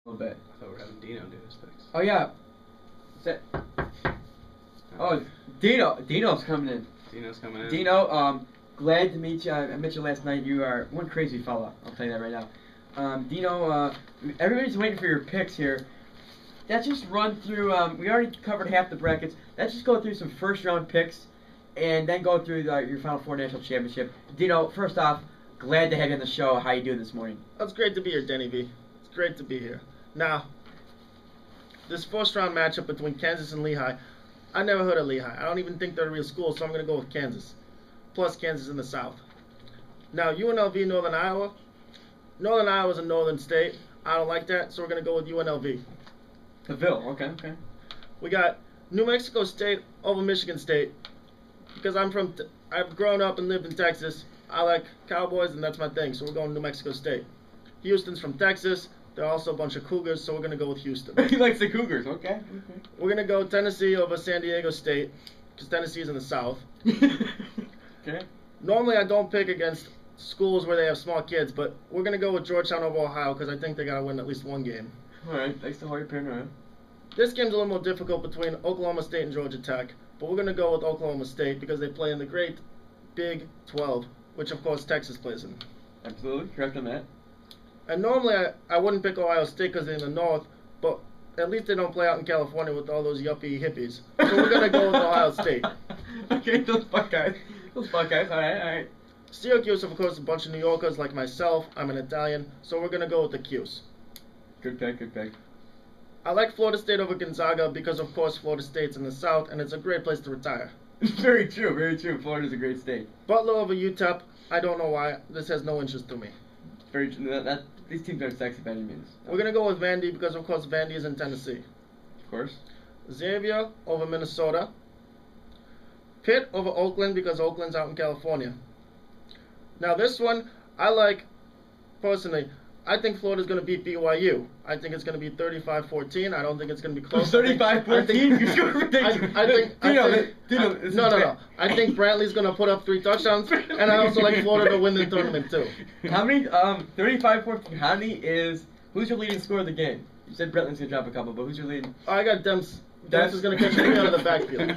A little bit. I thought we were having Dino do his picks. Oh yeah. Is that? Oh, Dino's coming in. Dino's coming in. Dino, glad to meet you. I met you last night. You are one crazy fella. I'll tell you that right now. Dino, everybody's waiting for your picks here. Let's just run through. We already covered half the brackets. Let's just go through some first round picks, and then go through your Final Four National Championship. Dino, first off, glad to have you on the show. How you doing this morning? It's great to be here, Denny V. It's great to be here. Now, this first round matchup between Kansas and Lehigh, I never heard of Lehigh. I don't even think they're a real school, so I'm going to go with Kansas. Plus Kansas in the South. Now, UNLV, Northern Iowa. Northern Iowa is a northern state. I don't like that, so we're going to go with UNLV. The Ville, okay. We got New Mexico State over Michigan State. Because I've grown up and lived in Texas. I like Cowboys, and that's my thing, so we're going New Mexico State. Houston's from Texas. They're also a bunch of Cougars, so we're going to go with Houston. He likes the Cougars, okay. We're going to go Tennessee over San Diego State, because Tennessee is in the South. Okay. Normally I don't pick against schools where they have small kids, but we're going to go with Georgetown over Ohio, because I think they got to win at least one game. All right, thanks to Hoyer Paranoia. This game's a little more difficult between Oklahoma State and Georgia Tech, but we're going to go with Oklahoma State because they play in the great Big 12, which of course Texas plays in. Absolutely, correct on that. And normally I wouldn't pick Ohio State because they're in the north, but at least they don't play out in California with all those yuppie hippies. So we're going to go with Ohio State. Okay, those Buckeyes, all right. Syracuse, of course, a bunch of New Yorkers like myself. I'm an Italian, so we're going to go with the Cuse. Good pick. I like Florida State over Gonzaga because, of course, Florida State's in the South, and it's a great place to retire. Very true. Florida's a great state. Butler over UTEP. I don't know why. This has no interest to me. Very true. These teams aren't sexy by any means. We're going to go with Vandy because, of course, Vandy is in Tennessee. Of course. Xavier over Minnesota. Pitt over Oakland because Oakland's out in California. Now, this one, I like, personally, I think Florida's going to beat BYU. I think it's going to be 35-14. I don't think it's going to be close. 35-14? I think Brantley's going to put up 3 touchdowns, and I also like Florida to win the tournament too. How many? 35-14. How many is? Who's your leading scorer of the game? You said Brantley's going to drop a couple, but who's your leading? I got Dems. Dems is going to catch me out of the backfield.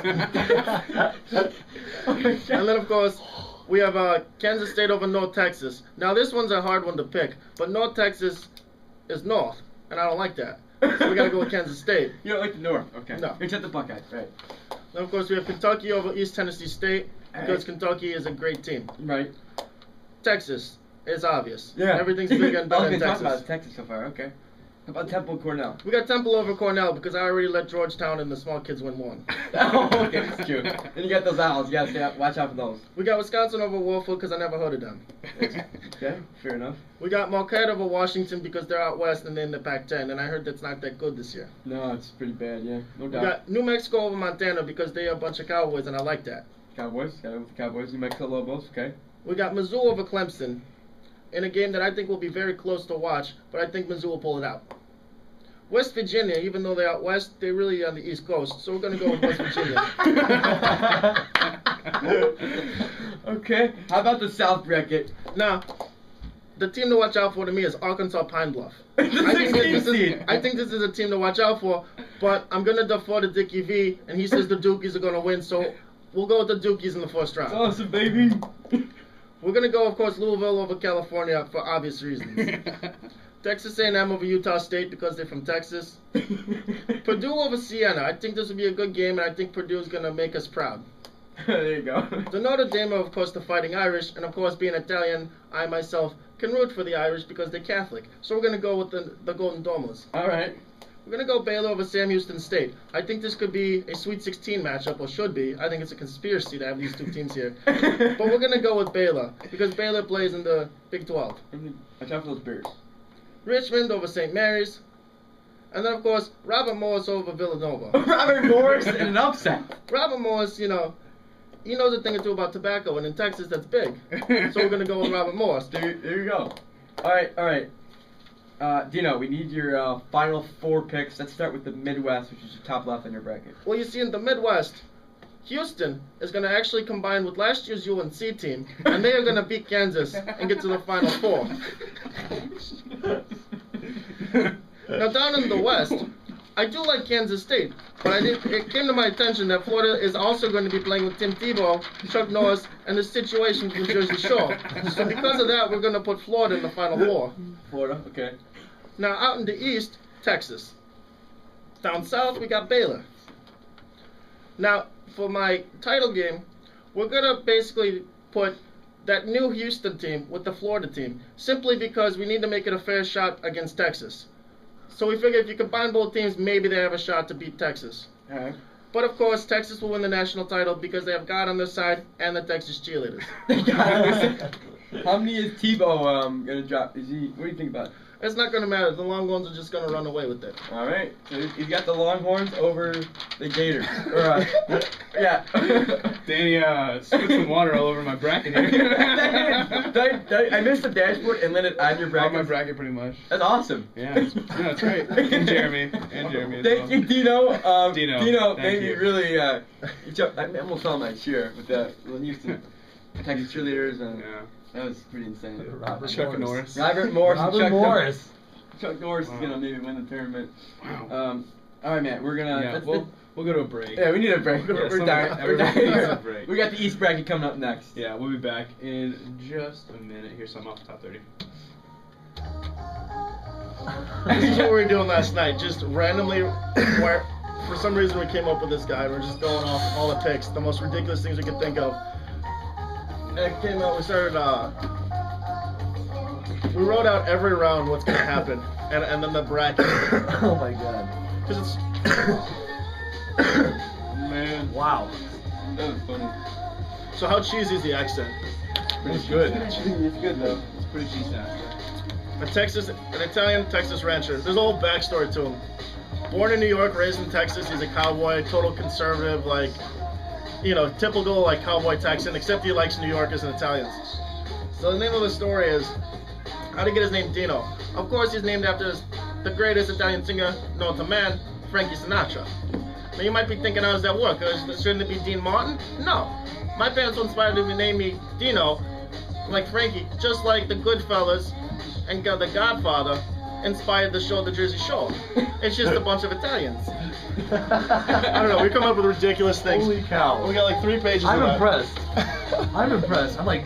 And then, of course, we have Kansas State over North Texas. Now, this one's a hard one to pick, but North Texas is North, and I don't like that. So we got to go with Kansas State. You don't like the North? Okay. No. Except the Buckeyes, right. Then, of course, we have Kentucky over East Tennessee State, because Kentucky is a great team. Right. Texas is obvious. Yeah. Everything's bigger and better in Texas. Talking about Texas so far, okay. How about Temple and Cornell? We got Temple over Cornell because I already let Georgetown and the small kids win one. Oh, okay, that's true. Then you got those owls. You gotta watch out for those. We got Wisconsin over Warfield because I never heard of them. Okay, fair enough. We got Marquette over Washington because they're out west and they're in the Pac-10, and I heard that's not that good this year. No, it's pretty bad, yeah. No doubt. We got New Mexico over Montana because they're a bunch of Cowboys, and I like that. Cowboys, got it with the Cowboys. New Mexico Lobos, okay. We got Mizzou over Clemson in a game that I think will be very close to watch, but I think Mizzou will pull it out. West Virginia, even though they're out west, they're really on the East Coast, so we're going to go with West Virginia. Okay, how about the South bracket? Now, the team to watch out for to me is Arkansas Pine Bluff. I think this is a team to watch out for, but I'm going to defer to Dickie V, and he says the Dukies are going to win, so we'll go with the Dukies in the first round. That's awesome, baby. We're going to go, of course, Louisville over California for obvious reasons. Texas A&M over Utah State because they're from Texas. Purdue over Siena. I think this will be a good game, and I think Purdue is going to make us proud. There you go. The Notre Dame are, of course, the Fighting Irish, and, of course, being Italian, I myself can root for the Irish because they're Catholic. So we're going to go with the Golden Domers. All right. We're going to go Baylor over Sam Houston State. I think this could be a Sweet 16 matchup, or should be. I think it's a conspiracy to have these two teams here. But we're going to go with Baylor because Baylor plays in the Big 12. Watch out for those Bears. Richmond over St. Mary's. And then, of course, Robert Morris over Villanova. Robert Morris in an upset. Robert Morris, he knows a thing or two about tobacco, and in Texas, that's big. So we're going to go with Robert Morris. There you go. All right. Dino, we need your final 4 picks. Let's start with the Midwest, which is your top left on your bracket. Well, you see, in the Midwest, Houston is going to actually combine with last year's UNC team, and they are going to beat Kansas and get to the Final Four. Now down in the West, I do like Kansas State, but it came to my attention that Florida is also going to be playing with Tim Tebow, Chuck Norris, and the situation with the Jersey Shore. So because of that, we're going to put Florida in the Final Four. Florida, okay. Now out in the East, Texas. Down south, we got Baylor. Now, for my title game, we're going to basically put that new Houston team with the Florida team, simply because we need to make it a fair shot against Texas. So we figure if you combine both teams, maybe they have a shot to beat Texas. All right. But of course, Texas will win the national title because they have God on their side and the Texas cheerleaders. How many is Tebow gonna drop? What do you think about it? It's not going to matter. The Longhorns are just going to run away with it. All right. So he's got the Longhorns over the Gators. Or, yeah. Danny, spit some water all over my bracket here. I missed the dashboard and let it on your bracket. On my bracket, pretty much. That's awesome. Yeah, it's great. And Jeremy. Thank you, Dino. Dino, made thank me you. really. I almost fell on my chair with the Houston Texas cheerleaders, and Yeah. that was pretty insane. Chuck Norris. Robert Morris. and Robert Chuck Morris. Chuck Norris is gonna maybe win the tournament. Wow. All right, man. We're gonna. Yeah, we'll go to a break. Yeah, we need a break. Yeah, We're dying. We're everybody dying needs a here. break. We got the East bracket coming up next. Yeah, we'll be back in just a minute. Here's some off the top 30. This is what we were doing last night. Just randomly, where for some reason we came up with this guy. We're just going off all the picks, the most ridiculous things we could think of. And it came out, we started, we wrote out every round what's going to happen. And then the bracket. Oh my god. Because it's. Man. Wow. That was funny. So, how cheesy is the accent? It's good. It's good though. It's pretty cheesy now. An Italian Texas rancher. There's a whole backstory to him. Born in New York, raised in Texas. He's a cowboy, total conservative, like, typical like cowboy Texan, except he likes New Yorkers and Italians. So the name of the story is how to get his name Dino. Of course, he's named after the greatest Italian singer known to man, Frankie Sinatra. Now you might be thinking, how does that work? Shouldn't it be Dean Martin? No. My parents were inspired to name me Dino, like Frankie, just like the Goodfellas and the Godfather inspired the show The Jersey Shore. It's just a bunch of Italians. I don't know, we come up with ridiculous things. Holy cow. We got like 3 pages I'm of that. impressed. I'm impressed. I'm like,